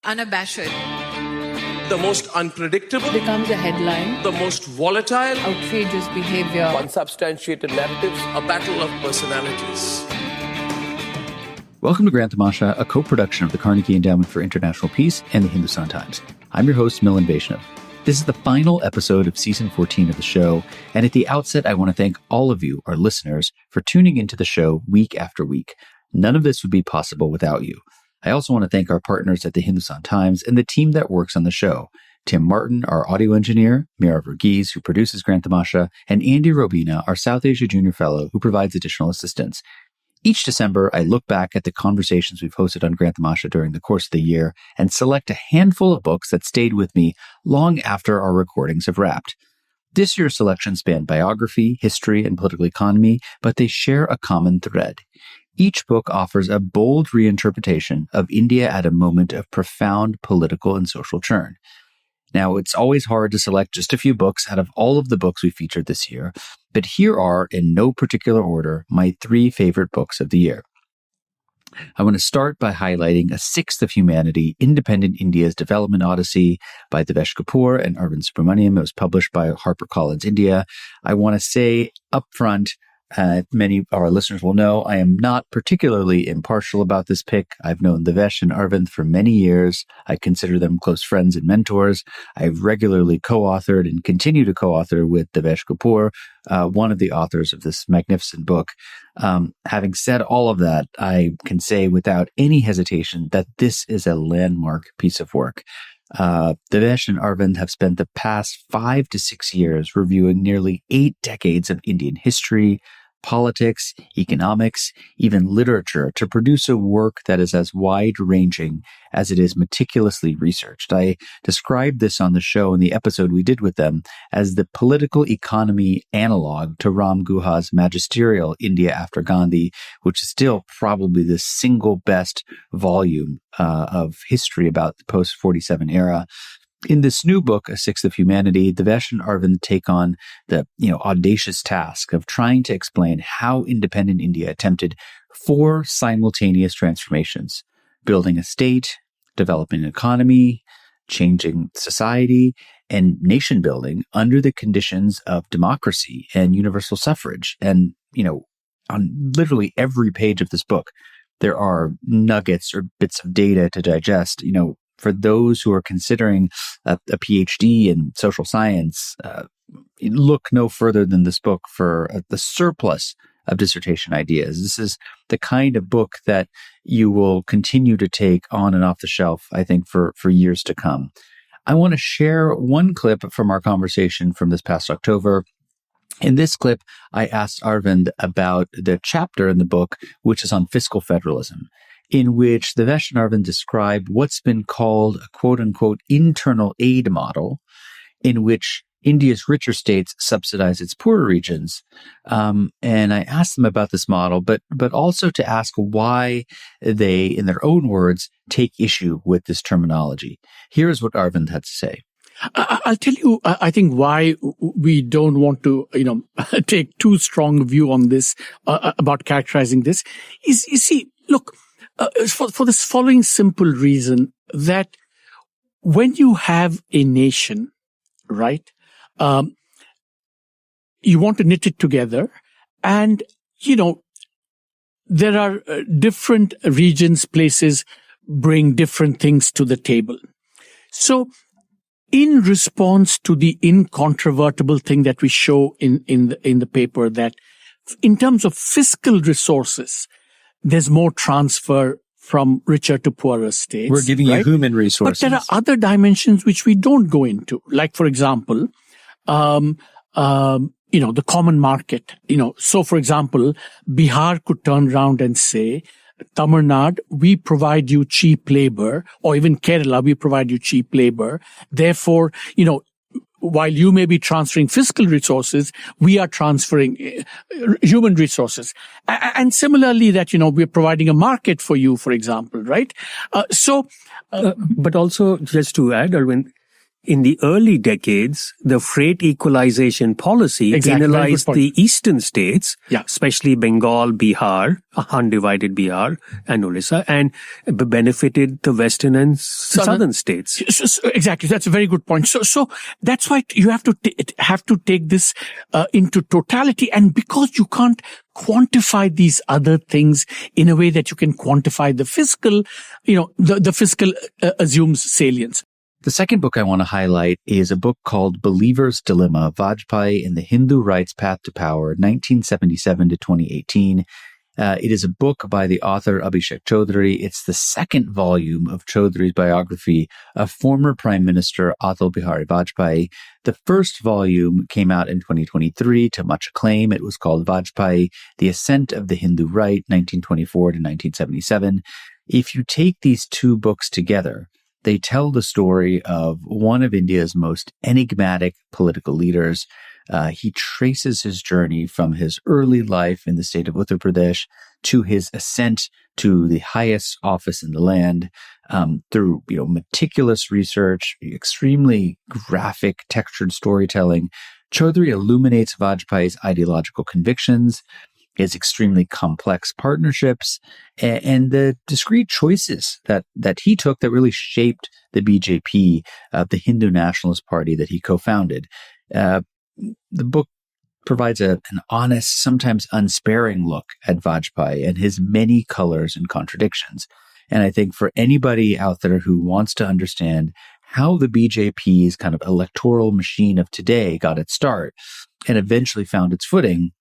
unabashed, the most unpredictable, becomes a headline, the most volatile, outrageous behavior, unsubstantiated narratives, a battle of personalities. Welcome to Grand Tamasha, a co-production of the Carnegie Endowment for International Peace and the Hindustan Times. I'm your host, Milan Vaishnav. This is the final episode of Season 14 of the show, and at the outset, I want to thank all of you, our listeners, for tuning into the show week after week. None of this would be possible without you. I also want to thank our partners at the Hindustan Times and the team that works on the show. Tim Martin, our audio engineer, Mira Verghese, who produces Grand Tamasha, and Andy Robina, our South Asia Junior Fellow, who provides additional assistance. Each December, I look back at the conversations we've hosted on Grand Tamasha during the course of the year and select a handful of books that stayed with me long after our recordings have wrapped. This year's selection spanned biography, history, and political economy, but they share a common thread. Each book offers a bold reinterpretation of India at a moment of profound political and social churn. Now, it's always hard to select just a few books out of all of the books we featured this year, but here are, in no particular order, my 3 favorite books of the year. I want to start by highlighting A Sixth of Humanity, Independent India's Development Odyssey by Devesh Kapoor and Arvind Subramaniam. It was published by HarperCollins India. I want to say upfront, many of our listeners will know I am not particularly impartial about this pick. I've known Devesh and Arvind for many years. I consider them close friends and mentors. I've regularly co-authored and continue to co-author with Devesh Kapoor, one of the authors of this magnificent book. Having said all of that, I can say without any hesitation that this is a landmark piece of work. Devesh and Arvind have spent the past 5 to 6 years reviewing nearly 8 decades of Indian history, politics, economics, even literature to produce a work that is as wide-ranging as it is meticulously researched. I described this on the show in the episode we did with them as the political economy analog to Ram Guha's magisterial India After Gandhi, which is still probably the single best volume of history about the post-47 era. In this new book, A Sixth of Humanity, Devesh and Arvind take on the audacious task of trying to explain how independent India attempted 4 simultaneous transformations: building a state, developing an economy, changing society, and nation building under the conditions of democracy and universal suffrage. And, on literally every page of this book, there are nuggets or bits of data to digest. For those who are considering a PhD in social science, look no further than this book for the surplus of dissertation ideas. This is the kind of book that you will continue to take on and off the shelf, I think, for years to come. I want to share one clip from our conversation from this past October. In this clip, I asked Arvind about the chapter in the book, which is on fiscal federalism, in which Devesh and Arvind describe what's been called a quote-unquote internal aid model, in which India's richer states subsidize its poorer regions. And I asked them about this model, but also to ask why they, in their own words, take issue with this terminology. Here's what Arvind had to say. I'll tell you, I think why we don't want to, take too strong a view on this, about characterizing this is, you see, look, for this following simple reason, that when you have a nation, right, you want to knit it together, and, there are different regions, places bring different things to the table. So, in response to the incontrovertible thing that we show in the paper, that in terms of fiscal resources, there's more transfer from richer to poorer states. We're giving you human resources. But there are other dimensions which we don't go into. Like, for example, the common market. So for example, Bihar could turn around and say, Tamil Nadu, we provide you cheap labor, or even Kerala, we provide you cheap labor. Therefore, while you may be transferring fiscal resources, we are transferring human resources. And similarly that, we're providing a market for you, for example, right? But also, just to add, Arvind, in the early decades, the freight equalization policy Exactly. penalized the eastern states, Yeah. especially Bengal, Bihar, undivided Bihar, and Orissa, and benefited the western and southern states. Exactly. That's a very good point. So that's why you have to take this into totality. And because you can't quantify these other things in a way that you can quantify the fiscal, the fiscal assumes salience. The second book I want to highlight is a book called Believer's Dilemma, Vajpayee and the Hindu Right's Path to Power, 1977 to 2018. It is a book by the author Abhishek Chaudhary. It's the second volume of Chaudhary's biography of former Prime Minister Atal Bihari Vajpayee. The first volume came out in 2023 to much acclaim. It was called Vajpayee, The Ascent of the Hindu Right, 1924 to 1977. If you take these two books together, they tell the story of one of India's most enigmatic political leaders. He traces his journey from his early life in the state of Uttar Pradesh to his ascent to the highest office in the land through meticulous research, extremely graphic, textured storytelling. Chaudhary illuminates Vajpayee's ideological convictions, his extremely complex partnerships, and the discrete choices that he took that really shaped the BJP, the Hindu Nationalist Party that he co-founded. The book provides an honest, sometimes unsparing look at Vajpayee and his many colors and contradictions. And I think for anybody out there who wants to understand how the BJP's kind of electoral machine of today got its start and eventually found its footing,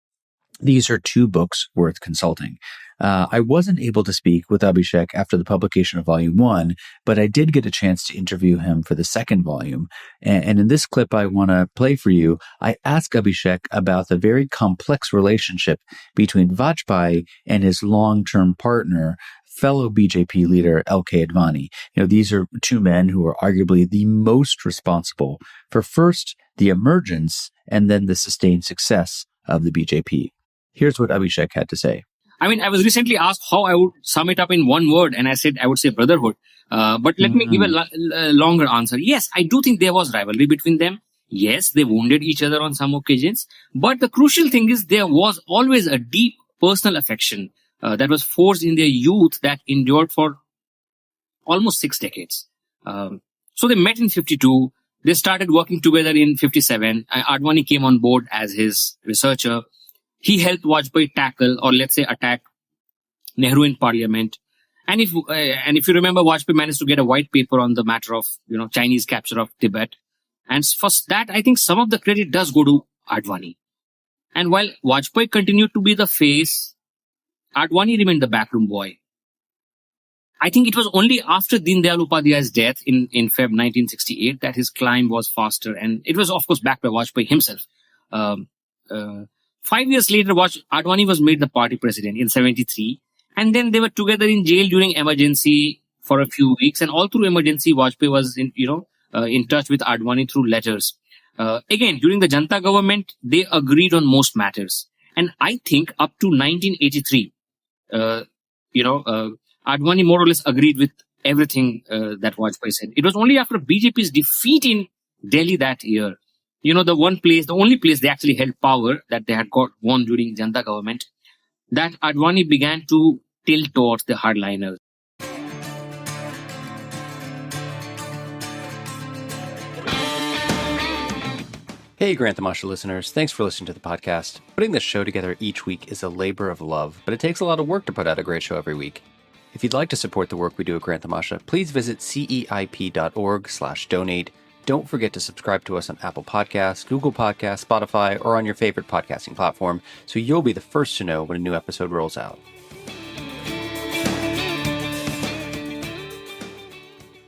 these are two books worth consulting. I wasn't able to speak with Abhishek after the publication of Volume 1, but I did get a chance to interview him for the second volume. And in this clip I want to play for you, I ask Abhishek about the very complex relationship between Vajpayee and his long-term partner, fellow BJP leader L.K. Advani. These are two men who are arguably the most responsible for first the emergence and then the sustained success of the BJP. Here's what Abhishek had to say. I was recently asked how I would sum it up in one word, and I said I would say brotherhood. But let me give a longer answer. Yes, I do think there was rivalry between them. Yes, they wounded each other on some occasions. But the crucial thing is there was always a deep personal affection that was forged in their youth that endured for almost 6 decades. So they met in 52. They started working together in 57. Advani came on board as his researcher. He helped Vajpayee tackle, or let's say attack, Nehru in parliament. And if you remember, Vajpayee managed to get a white paper on the matter of, Chinese capture of Tibet. And for that, I think some of the credit does go to Advani. And while Vajpayee continued to be the face, Advani remained the backroom boy. I think it was only after Deen Dayal Upadhyay's death in Feb 1968 that his climb was faster. And it was, of course, backed by Vajpayee himself. 5 years later, Advani was made the party president in 73. And then they were together in jail during emergency for a few weeks. And all through emergency, Vajpayee was in touch with Advani through letters. Again, during the Janta government, they agreed on most matters. And I think up to 1983, Advani more or less agreed with everything that Vajpayee said. It was only after BJP's defeat in Delhi that year, the only place they actually held power that they had won during Janta government, that Advani began to tilt towards the hardliners. Hey, Grand Tamasha listeners. Thanks for listening to the podcast. Putting this show together each week is a labor of love, but it takes a lot of work to put out a great show every week. If you'd like to support the work we do at Grand Tamasha, please visit ceip.org/donate. Don't forget to subscribe to us on Apple Podcasts, Google Podcasts, Spotify, or on your favorite podcasting platform, so you'll be the first to know when a new episode rolls out.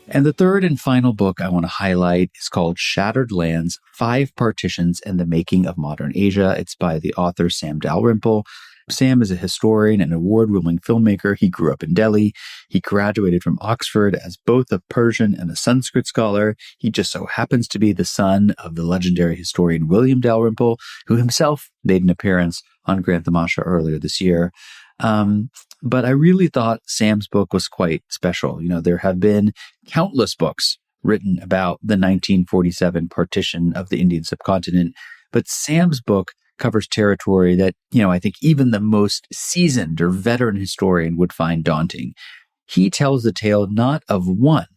And the third and final book I want to highlight is called Shattered Lands, 5 Partitions and the Making of Modern Asia. It's by the author Sam Dalrymple. Sam is a historian and award-winning filmmaker. He grew up in Delhi. He graduated from Oxford as both a Persian and a Sanskrit scholar. He just so happens to be the son of the legendary historian William Dalrymple, who himself made an appearance on Grand Tamasha earlier this year. But I really thought Sam's book was quite special. There have been countless books written about the 1947 partition of the Indian subcontinent. But Sam's book covers territory that, I think even the most seasoned or veteran historian would find daunting. He tells the tale not of one,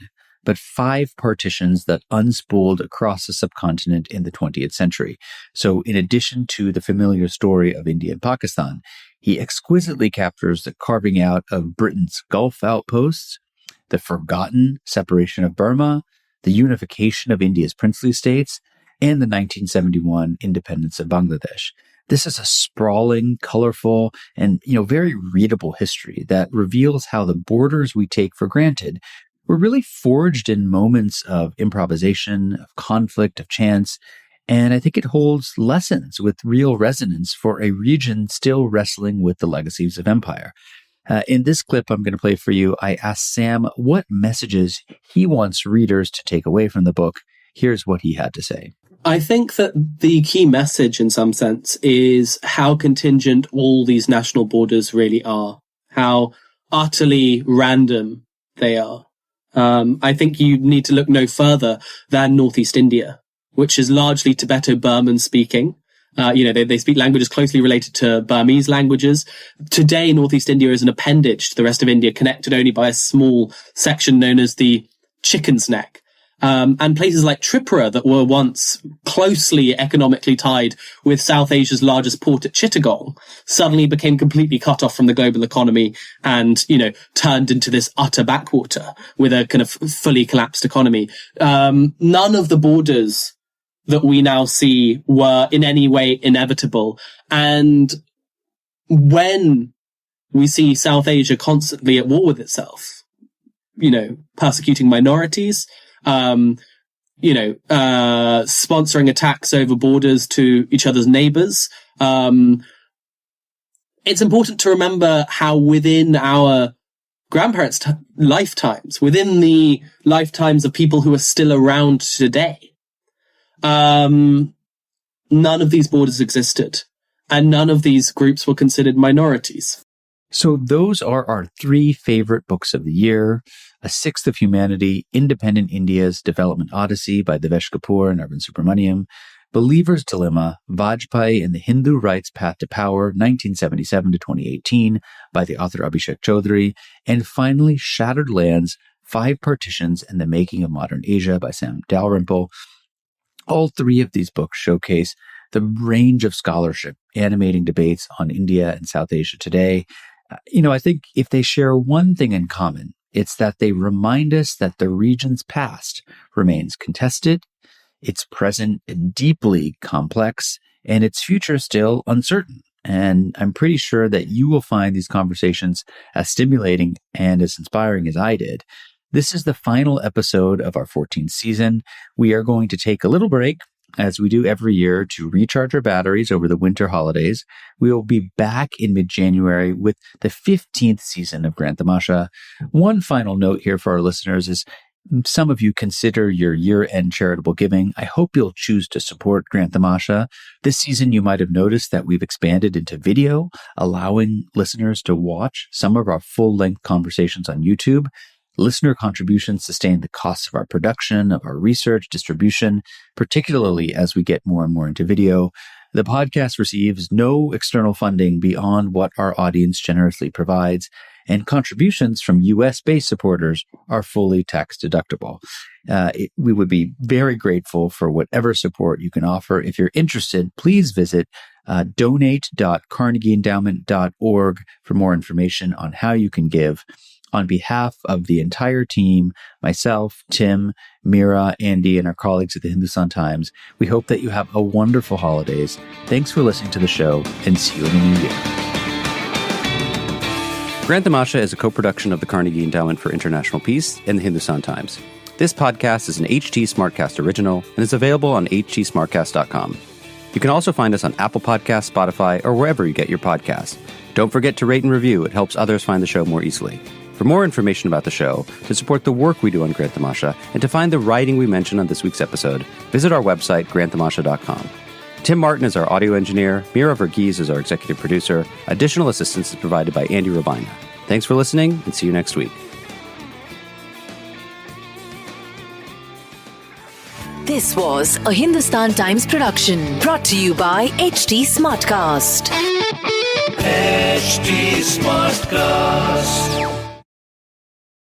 but 5 partitions that unspooled across the subcontinent in the 20th century. So in addition to the familiar story of India and Pakistan, he exquisitely captures the carving out of Britain's Gulf outposts, the forgotten separation of Burma, the unification of India's princely states, and the 1971 independence of Bangladesh. This is a sprawling, colorful, and very readable history that reveals how the borders we take for granted were really forged in moments of improvisation, of conflict, of chance. And I think it holds lessons with real resonance for a region still wrestling with the legacies of empire. In this clip I'm going to play for you, I asked Sam what messages he wants readers to take away from the book. Here's what he had to say. I think that the key message in some sense is how contingent all these national borders really are, how utterly random they are. I think you need to look no further than Northeast India, which is largely Tibeto-Burman speaking. They speak languages closely related to Burmese languages. Today, Northeast India is an appendage to the rest of India, connected only by a small section known as the Chicken's Neck. And places like Tripura that were once closely economically tied with South Asia's largest port at Chittagong suddenly became completely cut off from the global economy and, turned into this utter backwater with a kind of fully collapsed economy. None of the borders that we now see were in any way inevitable. And when we see South Asia constantly at war with itself, persecuting minorities, sponsoring attacks over borders to each other's neighbors. It's important to remember how within our grandparents' lifetimes, within the lifetimes of people who are still around today, none of these borders existed, and none of these groups were considered minorities. So those are our 3 favorite books of the year. A Sixth of Humanity, Independent India's Development Odyssey by Devesh Kapoor and Arvind Subramaniam, Believer's Dilemma, Vajpayee and the Hindu Right's Path to Power, 1977 to 2018 by the author Abhishek Chaudhary, and finally Shattered Lands, 5 Partitions and the Making of Modern Asia by Sam Dalrymple. All 3 of these books showcase the range of scholarship animating debates on India and South Asia today. I think if they share one thing in common, it's that they remind us that the region's past remains contested, its present deeply complex, and its future still uncertain. And I'm pretty sure that you will find these conversations as stimulating and as inspiring as I did. This is the final episode of our 14th season. We are going to take a little break, as we do every year, to recharge our batteries over the winter holidays. We will be back in mid-January with the 15th season of Grand Tamasha. One final note here for our listeners is some of you consider your year-end charitable giving. I hope you'll choose to support Grand Tamasha. This season, you might have noticed that we've expanded into video, allowing listeners to watch some of our full-length conversations on YouTube. Listener contributions sustain the costs of our production, of our research, distribution, particularly as we get more and more into video. The podcast receives no external funding beyond what our audience generously provides, and contributions from US-based supporters are fully tax deductible. We would be very grateful for whatever support you can offer. If you're interested, please visit donate.carnegieendowment.org for more information on how you can give. On behalf of the entire team, myself, Tim, Mira, Andy, and our colleagues at the Hindustan Times, we hope that you have a wonderful holidays. Thanks for listening to the show, and see you in the new year. Grand Tamasha is a co-production of the Carnegie Endowment for International Peace and the Hindustan Times. This podcast is an HT Smartcast original and is available on htsmartcast.com. You can also find us on Apple Podcasts, Spotify, or wherever you get your podcasts. Don't forget to rate and review. It helps others find the show more easily. For more information about the show, to support the work we do on Grand Tamasha, and to find the writing we mentioned on this week's episode, visit our website, grandtamasha.com. Tim Martin is our audio engineer, Mira Verghese is our executive producer. Additional assistance is provided by Andy Robina. Thanks for listening, and see you next week. This was a Hindustan Times production brought to you by HT Smartcast. HT Smartcast.